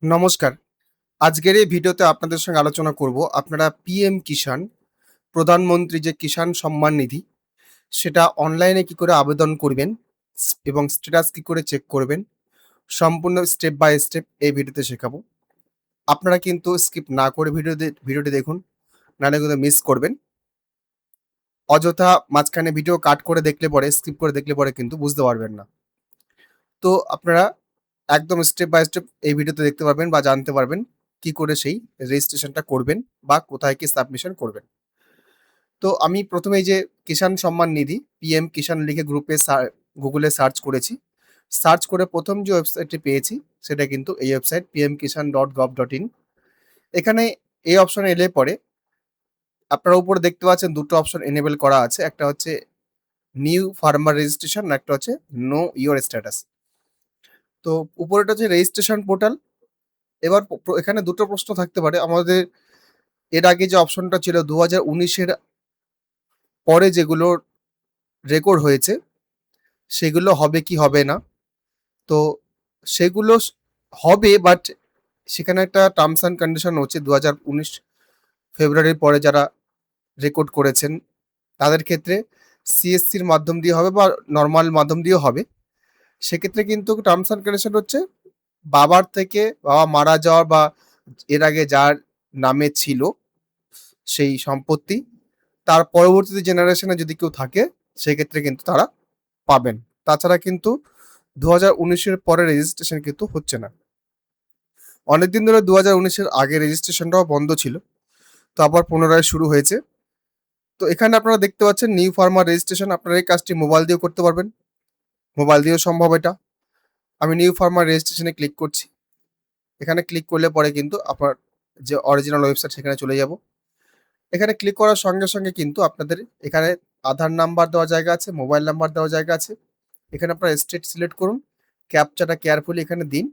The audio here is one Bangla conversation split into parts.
নমস্কার। আজকের এই ভিডিওতে আপনাদের সঙ্গে আলোচনা করব আপনারা পিএম কিষাণ, প্রধানমন্ত্রী যে কিষাণ সম্মান নিধি, সেটা অনলাইনে কি করে আবেদন করবেন এবং স্ট্যাটাস কি করে চেক করবেন, সম্পূর্ণ স্টেপ বাই স্টেপ এই ভিডিওতে শেখাবো। আপনারা কিন্তু স্কিপ না করে ভিডিওটি দেখুন, নাহলে কিন্তু মিস করবেন। অযথা মাঝখানে ভিডিও কাট করে দেখলে পরে, স্কিপ করে দেখলে পরে কিন্তু বুঝতে পারবেন না। তো আপনারা একদম স্টেপ বাই স্টেপ এই ভিডিওতে দেখতে পারবেন বা জানতে পারবেন কি করে সেই রেজিস্ট্রেশনটা করবেন বা কোথায় কি সাবমিশন করবেন। তো আমি ১ম এই যে কিষাণ সম্মান নিধি, পিএম কিষাণ লিখে গুগলে সার্চ করেছি। সার্চ করে ১ম যে ওয়েবসাইটটি পেয়েছি সেটা কিন্তু এই ওয়েবসাইট pmkishan.gov.in। এখানে এই অপশনে এলে পরে আপনারা উপরে দেখতে পাচ্ছেন ২ টো অপশন এনেবল করা আছে। একটা হচ্ছে নিউ ফার্মার রেজিস্ট্রেশন, একটা হচ্ছে নো ইওর স্ট্যাটাস। তো উপরেরটা হচ্ছে রেজিস্ট্রেশন পোর্টাল। এবার এখানে ২ টো প্রশ্ন থাকতে পারে। আমাদের এর আগে যে অপশনটা ছিল ২০১৯ এর পরে যেগুলো রেকর্ড হয়েছে, সেগুলো হবে কি হবে না? তো সেগুলো হবে, বাট সেখানে একটা টার্মস অ্যান্ড কন্ডিশন হচ্ছে ২০১৯ ফেব্রুয়ারির পরে যারা রেকর্ড করেছেন তাদের ক্ষেত্রে সিএসসির মাধ্যম দিয়ে হবে বা নরমাল মাধ্যম দিয়েও হবে। সেক্ষেত্রে কিন্তু টার্মস অ্যান্ড কন্ডিশন হচ্ছে বাবা মারা যাওয়ার বা এর আগে যার নামে ছিল সেই সম্পত্তি, তার পরবর্তীতে জেনারেশনে যদি কেউ থাকে সেক্ষেত্রে কিন্তু তারা পাবেন। তাছাড়া কিন্তু ২০১৯ এর পরে রেজিস্ট্রেশন কিন্তু হচ্ছে না। অনেকদিন ধরে ২০১৯ এর আগে রেজিস্ট্রেশনটাও বন্ধ ছিল। তো আবার পুনরায় শুরু হয়েছে। তো এখানে আপনারা দেখতে পাচ্ছেন নিউ ফার্মার রেজিস্ট্রেশন। আপনারা এই কাজটি মোবাইল দিয়েও করতে পারবেন। মোবাইল দিয়েও সম্ভব এটা। আমি নিউ ফার্মার রেজিস্ট্রেশন এ ক্লিক করছি। এখানে ক্লিক করলে পরে কিন্তু আপনার যে অরিজিনাল ওয়েবসাইট সেখানে চলে যাব। এখানে ক্লিক করার সঙ্গে, সঙ্গে কিন্তু আপনাদের এখানে আধার নাম্বার দেওয়ার জায়গা আছে, মোবাইল নাম্বার দেওয়ার জায়গা আছে। এখানে আপনারা স্টেট সিলেক্ট করুন। ক্যাপচাটা কেয়ারফুলি এখানে দিন।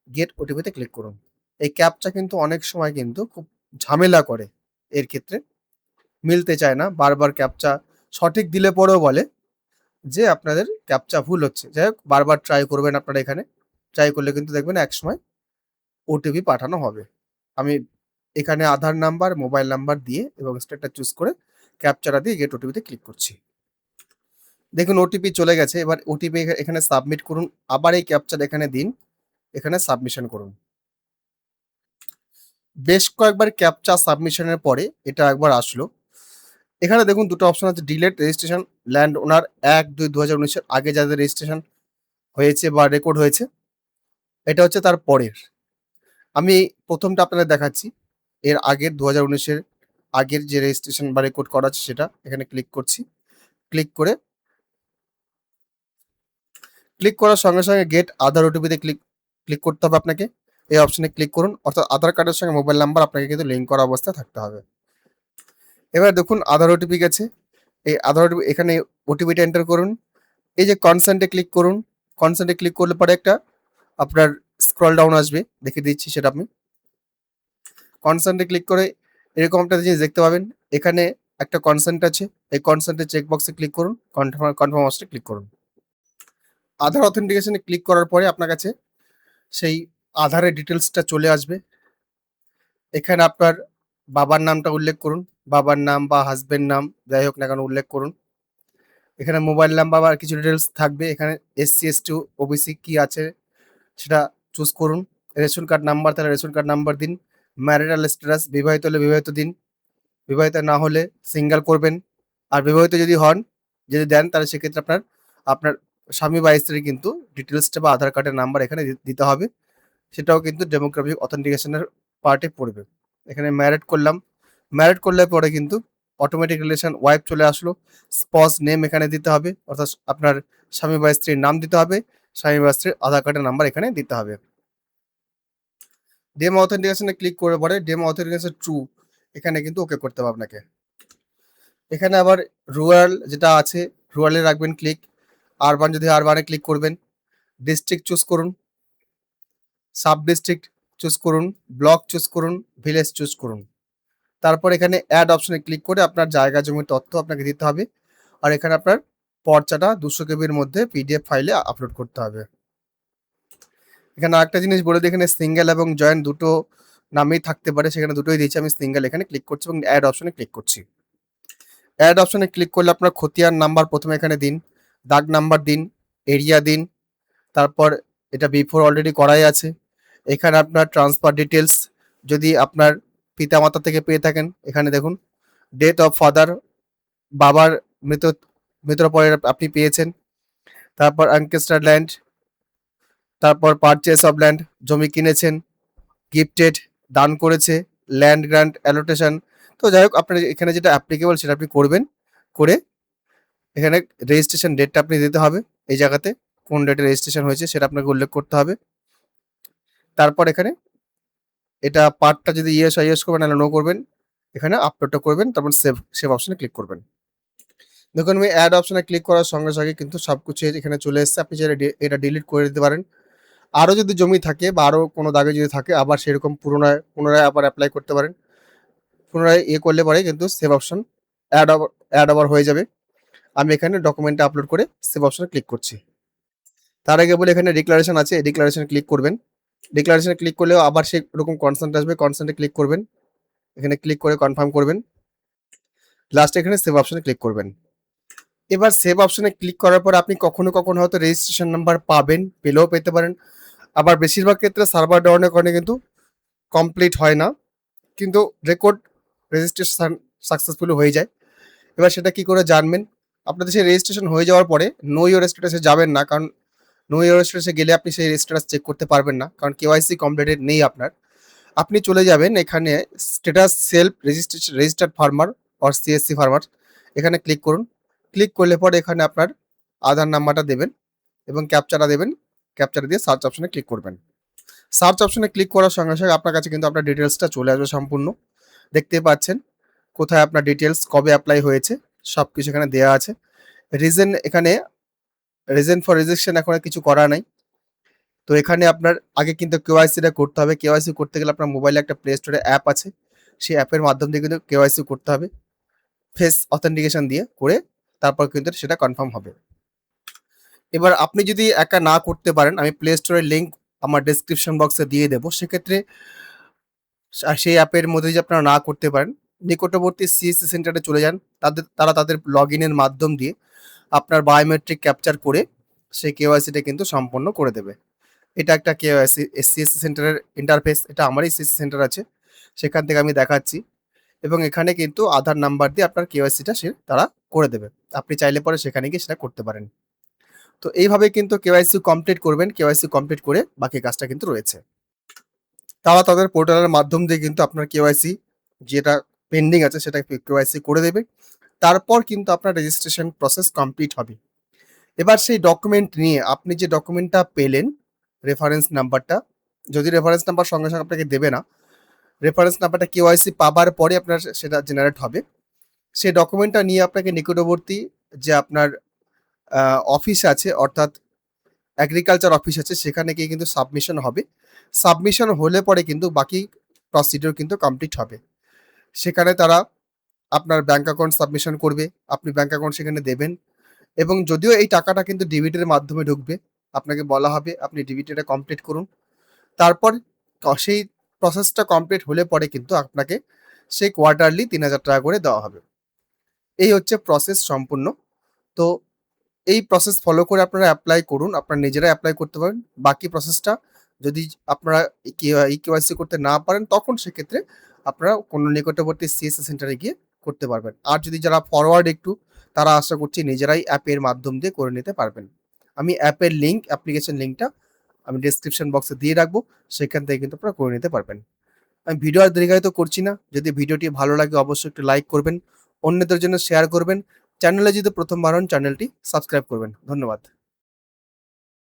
গেট ওটিপিতে ক্লিক করুন। এই ক্যাপচা কিন্তু অনেক সময় কিন্তু খুব ঝামেলা করে এর ক্ষেত্রে। মিলতে চায় না। বারবার ক্যাপচা সঠিক দিলে পরেও বলে যে আপনাদের ক্যাপচা ভুল হচ্ছে। যাই হোক, বারবার ট্রাই করবেন আপনারা এখানে। ট্রাই করলে কিন্তু দেখবেন একসময় ওটিপি পাঠানো হবে। আমি এখানে আধার নাম্বার, মোবাইল নাম্বার দিয়ে এবং স্টেটটা চুজ করে ক্যাপচাটা দিয়ে গেট ওটিপিতে ক্লিক করছি। দেখুন ওটিপি চলে গেছে। এবার ওটিপি এখানে সাবমিট করুন। আবার এই ক্যাপচাটা এখানে দিন। এখানে সাবমিশন করুন। বেশ কয়েকবার ক্যাপচা সাবমিশনের পরে এটা একবার আসলো। এখানে দেখুন ২ টো অপশন আছে, ডিলেট রেজিস্ট্রেশন ল্যান্ড ওনার ১-২-২০১৯ এর আগে যাদের রেজিস্ট্রেশন হয়েছে বা রেকর্ড হয়েছে, এটা হচ্ছে তার পরের। আমি ১ম টা আপনাদের দেখাচ্ছি। এর আগের ২০১৯ এর আগের যে রেজিস্ট্রেশন বা রেকর্ড করা আছে সেটা। এখানে ক্লিক করছি। ক্লিক করে ক্লিক করার সঙ্গে, সঙ্গে গেট আধার ওটিপিতে ক্লিক করতে হবে আপনাকে। এই অপশনে ক্লিক করুন। অর্থাৎ আধার কার্ডের সঙ্গে মোবাইল নাম্বার আপনাকে কিন্তু লিঙ্ক করা অবস্থায় থাকতে হবে। এবার দেখুন আধার ওটিপি গেছে। এই আধার ওটিপি এখানে ওটিপিটা এন্টার করুন। এই যে কনসেন্ট এ ক্লিক করুন। কনসেন্ট এ ক্লিক করলে পরে একটা আপনার স্ক্রল ডাউন আসবে। দেখিয়ে দিচ্ছি সেটা আমি। কনসেন্ট এ ক্লিক করে এরকম একটা জিনিস দেখতে পাবেন। এখানে একটা কনসেন্ট আছে। এই কনসেন্ট এর চেক বক্সে ক্লিক করুন। কনফার্ম অপশনে ক্লিক করুন। আধার অথেন্টিকেশন এ ক্লিক করার পরে আপনার কাছে সেই আধারের ডিটেইলসটা চলে আসবে। এখানে আপনার বাবার নামটা উল্লেখ করুন। বাবার নাম বা হাসব্যান্ড নাম যাই হোক না কেন উল্লেখ করুন। এখানে মোবাইল নাম্বার বা কিছু ডিটেইলস থাকবে। এখানে এসসি, এসটি, ওবিসি কি আছে সেটা চুজ করুন। রেশন কার্ড নাম্বার থাকলে রেশন কার্ড নাম্বার দিন। ম্যারিটাল স্ট্যাটাস বিবাহিত হলে বিবাহিত দিন। বিবাহিত না হলে সিঙ্গেল করবেন। আর বিবাহিত যদি হন, যদি দেন তাহলে সেক্ষেত্রে আপনার স্বামী বা স্ত্রীর কিন্তু ডিটেইলসটা বা আধার কার্ডের নাম্বার এখানে দিতে হবে। সেটাও কিন্তু ডেমোগ্রাফিক অথেন্টিকেশন এর পার্টে পড়বে। এখানে ম্যারিড করলাম। ম্যারিড করলে পরে কিন্তু অটোমেটিক রিলেশন ওয়াইফ চলে আসলো। স্পজ নেম এখানে দিতে হবে। অর্থাৎ আপনার স্বামী বা স্ত্রীর নাম দিতে হবে। স্বামী বা স্ত্রীর আধার কার্ডের নাম্বার এখানে দিতে হবে। ডেমো অথেন্টিকেশন এ ক্লিক করে পরে ডেমো অথেন্টিকেশন ট্রু এখানে কিন্তু ওকে করতে হবে আপনাকে। এখানে আবার রুরাল যেটা আছে, রুরালে রাখবেন ক্লিক। আরবান যদি আরবানে ক্লিক করবেন। ডিস্ট্রিক্ট চুজ করুন। সাব ডিস্ট্রিক্ট চুজ করুন। ব্লক চুজ করুন। ভিলেজ চুজ করুন। তারপর এখানে অ্যাড অপশনে ক্লিক করে আপনার জায়গা জমির তথ্য আপনাকে দিতে হবে। আর এখানে আপনার পর্চাটা ২০০ কেবির মধ্যে পিডিএফ ফাইলে আপলোড করতে হবে। এখানে আরেকটা জিনিস বলে দিই, এখানে সিঙ্গেল এবং জয়েন্ট দুটো নামেই থাকতে পারে, সেখানে দুটোই দিয়েছি। আমি সিঙ্গেল এখানে ক্লিক করছি এবং অ্যাড অপশনে ক্লিক করছি। অ্যাড অপশনে ক্লিক করলে আপনার খতিয়ান নাম্বার প্রথমে এখানে দিন, দাগ নাম্বার দিন, এরিয়া দিন, তারপর এটা বিফোর অলরেডি করাই আছে। এখানে আপনার ট্রান্সফার ডিটেলস যদি আপনার পিতামাতা থেকে পেয়ে থাকেন, এখানে দেখুন ডেট অফ ফাদার, বাবার মৃত্যুর পরে আপনি পেয়েছেন। তারপর আনকেস্টার ল্যান্ড, তারপর পারচেস অফ ল্যান্ড, জমি কিনেছেন, গিফটেড, দান করেছে, ল্যান্ড গ্রান্ট, অ্যালোটেশন। তো যাই হোক, আপনার এখানে যেটা অ্যাপ্লিকেবল সেটা আপনি করবেন। করে এখানে রেজিস্ট্রেশন ডেটটা আপনি দিতে হবে, এই জায়গাতে কোন ডেটে রেজিস্ট্রেশন হয়েছে সেটা আপনাকে উল্লেখ করতে হবে। তারপর এখানে এটা পার্টটা যদি ইয়েস হয় ইয়েস করবেন, নাহলে নো করবেন। এখানে আপলোডটা করবেন, তারপর সেভ অপশনে ক্লিক করবেন। দেখুন আমি অ্যাড অপশনে ক্লিক করার সঙ্গে সঙ্গে কিন্তু সবকিছু এখানে চলে এসেছে। আপনি চাইলে এটা ডিলিট করে দিতে পারেন। আরও যদি জমি থাকে বা আরও কোনো দাগে যদি থাকে, আবার সেরকম পুনরায় আবার অ্যাপ্লাই করতে পারেন। পুনরায় করলে পরে কিন্তু সেভ অপশন অ্যাড আবার হয়ে যাবে। আমি এখানে ডকুমেন্টটা আপলোড করে সেভ অপশনে ক্লিক করছি। তার আগে বলে এখানে ডিক্লারেশন আছে, এই ডিক্লারেশনে ক্লিক করবেন। ডিক্লারেশনে ক্লিক করলেও আবার সেই রকম কনসেন্ট আসবে, কনসেন্টে ক্লিক করবেন। এখানে ক্লিক করে কনফার্ম করবেন। লাস্টে এখানে সেভ অপশনে ক্লিক করবেন। এবার সেভ অপশনে ক্লিক করার পর আপনি কখনো কখনো হয়তো রেজিস্ট্রেশন নাম্বার পাবেন, পেলেও পেতে পারেন। আবার বেশিরভাগ ক্ষেত্রে সার্ভার ডাউনের কারণে কিন্তু কমপ্লিট হয় না, কিন্তু রেকর্ড রেজিস্ট্রেশন সাকসেসফুলি হয়ে যায়। এবার সেটা কি করে জানবেন? আপনাদের সেই রেজিস্ট্রেশন হয়ে যাওয়ার পরে নো ইওর স্ট্যাটাসে যাবেন না, কারণ নো ইওর স্ট্যাটাসে গেলে আপনি সেই স্ট্যাটাস চেক করতে পারবেন না, কারণ কেওয়াইসি কমপ্লিটেড নেই আপনার। আপনি চলে যাবেন এখানে status self registered farmer or CSC farmer, এখানে ক্লিক করুন। ক্লিক করলে পরে এখানে আপনার আধার নাম্বারটা দেবেন এবং ক্যাপচাটা দেবেন। ক্যাপচাটা দিয়ে সার্চ অপশনে ক্লিক করবেন। সার্চ অপশনে ক্লিক করার সঙ্গে সঙ্গে আপনার কাছে কিন্তু আপনার ডিটেলসটা চলে আসবে সম্পূর্ণ। দেখতে পাচ্ছেন কোথায় আপনার ডিটেলস, কবে অ্যাপ্লাই হয়েছে, সব কিছু এখানে দেওয়া আছে। এখানে রিজন ফর রেজিস্ট্রেশন এখন আর কিছু করা নাই। তো এখানে আপনার আগে কিন্তু কেওয়াইসিটা করতে হবে। কেওয়াইসি করতে গেলে আপনার মোবাইলে একটা প্লে স্টোরে অ্যাপ আছে, সেই অ্যাপের মাধ্যম দিয়ে কিন্তু কেওয়াইসি করতে হবে। ফেস অথেন্টিকেশন দিয়ে করে তারপর কিন্তু সেটা কনফার্ম হবে। এবার আপনি যদি একা না করতে পারেন, আমি প্লে স্টোরের লিঙ্ক আমার ডেসক্রিপশন বক্সে দিয়ে দেবো। সেক্ষেত্রে সেই অ্যাপের মধ্যে যদি আপনারা না করতে পারেন, নিকটবর্তী সিএসসি সেন্টারে চলে যান। তারা তাদের লগ ইনের মাধ্যম দিয়ে আপনার বায়োমেট্রিক ক্যাপচার করে সেই কেওয়াইসিটা কিন্তু সম্পন্ন করে দেবে। এটা একটা কেওয়াইসি সিএসসি সেন্টারের ইন্টারফেস। এটা আমারই সিএসসি সেন্টার আছে, সেখান থেকে আমি দেখাচ্ছি। এবং এখানে কিন্তু আধার নাম্বার দিয়ে আপনার কেওয়াইসিটা তারা করে দেবে। আপনি চাইলে পরে সেখানে গিয়ে সেটা করতে পারেন। তো এইভাবে কিন্তু কেওয়াইসি কমপ্লিট করবেন। কেওয়াইসি কমপ্লিট করে বাকি কাজটা কিন্তু রয়েছে। তারা তাদের পোর্টালের মাধ্যম দিয়ে কিন্তু আপনার কেওয়াইসি যেটা পেন্ডিং আছে সেটা কেওয়াইসি করে দেবে। তারপর কিন্তু আপনার রেজিস্ট্রেশন প্রসেস কমপ্লিট হবে। এবার সেই ডকুমেন্ট নিয়ে আপনি যে ডকুমেন্টটা পেলেন, রেফারেন্স নাম্বারটা, যদি রেফারেন্স নাম্বার সঙ্গে সঙ্গে আপনাকে দেবে না, রেফারেন্স নাম্বারটা কেওয়াইসি পাবার পরে আপনার সেটা জেনারেট হবে। সেই ডকুমেন্টটা নিয়ে আপনাকে নিকটবর্তী যে আপনার অফিস আছে, অর্থাৎ এগ্রিকালচার অফিস আছে, সেখানে গিয়ে কিন্তু সাবমিশন হবে। সাবমিশন হলে পরে কিন্তু বাকি প্রসিডিওর কিন্তু কমপ্লিট হবে। সেখানে তারা আপনার ব্যাংক অ্যাকাউন্ট সাবমিশন করবে, আপনি ব্যাংক অ্যাকাউন্ট সেখানে দেবেন। এবং যদিও এই টাকাটা কিন্তু ডিবিটির মাধ্যমে ঢুকবে, আপনাকে বলা হবে আপনি ডিবিটিটা কমপ্লিট করুন। তারপর সেই প্রসেসটা কমপ্লিট হলে পরে কিন্তু আপনাকে সেই কোয়ার্টারলি ৩,০০০ টাকা করে দেওয়া হবে। এই হচ্ছে প্রসেস সম্পূর্ণ। তো এই প্রসেস ফলো করে আপনারা অ্যাপ্লাই করুন, আপনারা নিজেরাই অ্যাপ্লাই করতে পারেন। বাকি প্রসেসটা যদি আপনারা কেওয়াইসি করতে না পারেন, তখন সেক্ষেত্রে আপনারা কোনো নিকটবর্তী সিএসসি সেন্টারে গিয়ে করতে পারবেন। আর যদি যারা ফরওয়ার্ড একটু, তারা আশা করছি নিজেরাই অ্যাপের মাধ্যম দিয়ে করে নিতে পারবেন। আমি অ্যাপের লিঙ্ক, অ্যাপ্লিকেশন লিঙ্কটা আমি ডেসক্রিপশন বক্সে দিয়ে রাখবো, সেখান থেকে কিন্তু আপনারা করে নিতে পারবেন। আমি ভিডিও আর দীর্ঘায়িত করছি না। যদি ভিডিওটি ভালো লাগে অবশ্যই একটু লাইক করবেন, অন্যদের জন্য শেয়ার করবেন। চ্যানেলে যদি প্রথমবার হন চ্যানেলটি সাবস্ক্রাইব করবেন। ধন্যবাদ।